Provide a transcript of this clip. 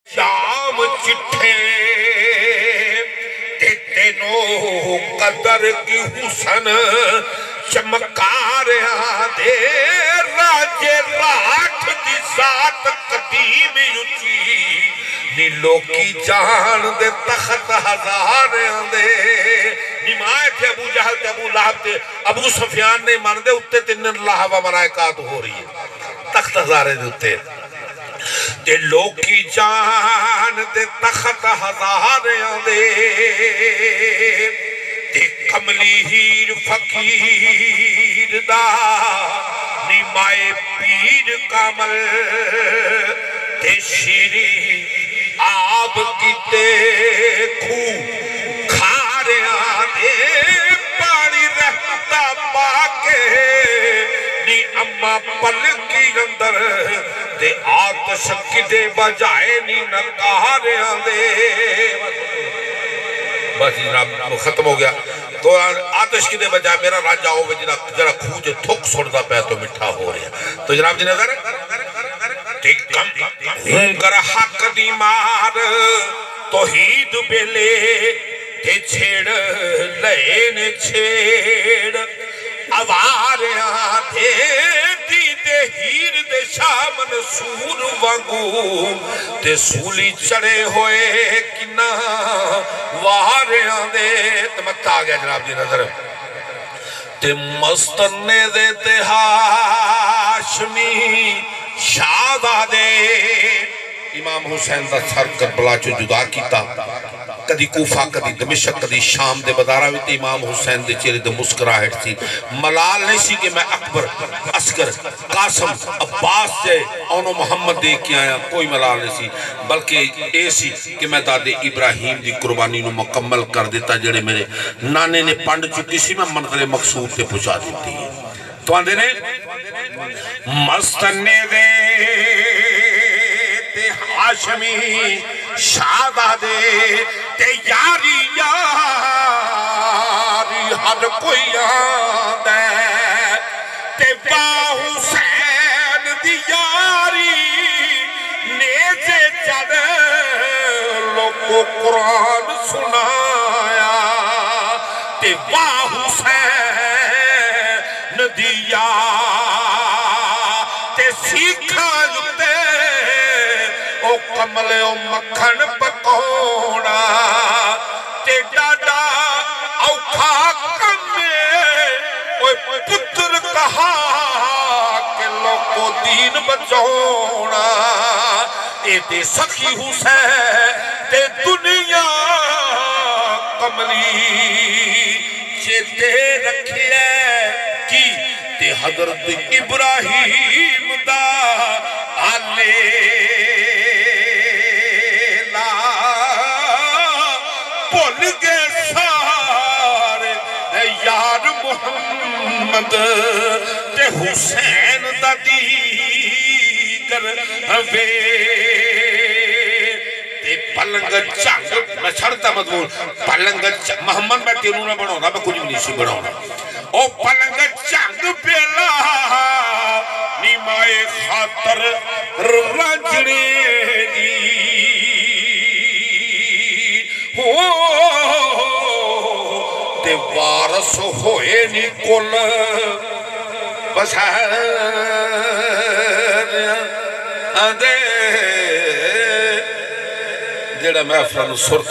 شام چٹھے تینوں قدر کی حسن چمکار آدھے راجے راٹھ دی ذات قدیم یوچی نیلو کی جان دے تخت ہزار آدھے نمائے تھے ابو جہل تھے ابو لہب تھے ابو سفیان نے مان دے اتے تین اللہ و ملائکات ہو رہی ہے تخت ہزارے دے اتے دلو کی جان دے تخت ہزاریاں دے کملی ہیر فقیر دا نیمائے پیر کامل تے شیری آب کیتے کھو کھاریاں دے پانی رحمتہ پاکے نی اما پلکی اندر دے آتش کدے بجائے نی نکاریاں دے بس جناب ختم ہو گیا تو آتش کدے بجائے میرا راجہ ہوئے جناب کھوجے تھک سڑتا پہ تو مٹھا ہو رہا تو جناب جنہیں ٹھیکم ہونگر حق دی مار توحید بیلے تے چھیڑ لین چھیڑ آواریاں دے دیدے ہیر دے شامن سور وانگو تے سولی چڑے ہوئے کنا واریاں دے تمکتا آگیا جناب جی نظر تے مستنے دے تے ہاشمی شادہ دے امام حسین دا سر کربلا چو جدا کیتا کدی کوفہ کدی دمشق کدی شام دے بدارہ ویتے امام حسین دے چہرے دے مسکراہٹ سی ملال نہیں سی کہ میں اکبر عسکر قاسم عباس سے اونو محمد دے کے آیا کوئی ملال نہیں سی بلکہ اے سی کہ میں دادے ابراہیم دی قربانی نو مکمل کر دیتا جڑے میرے نانے نے پانڈ چکی سی میں منزل مقصود تے پہنچا دیتی ہے تو آندے نے مستنے دے تے ہاشمی شادہ دے تے یاری یاری ہر کوئی آدھے تے با حسین دی یاری نیزے چڑھ لوگو قرآن سنایا تے با حسین دی یاری تے سیکھا جتے او کملے او مکھن پکوڑا تے ڈاڈا اوکھا کمے اوے پتر کہا کہ لوگو دین بچوڑا اے تے سخی حسین تے دنیا کملی چیتے رکھے کی تے حضرت ابراہیم دا آلے بھول گئے سارے یار محمد تے حسین دا دیگر ہوئے تے پلنگ چنگ میں چھڑتا مضمون پلنگ چنگ محمد میں تینوں نہ بڑھونا میں کچھ بھی نہیں سی بڑھونا او پلنگ چنگ پیلا نیمائے خاطر رجڑے دی تے وارس ہوئے نکل بسیر دے جڑا محفرن سرط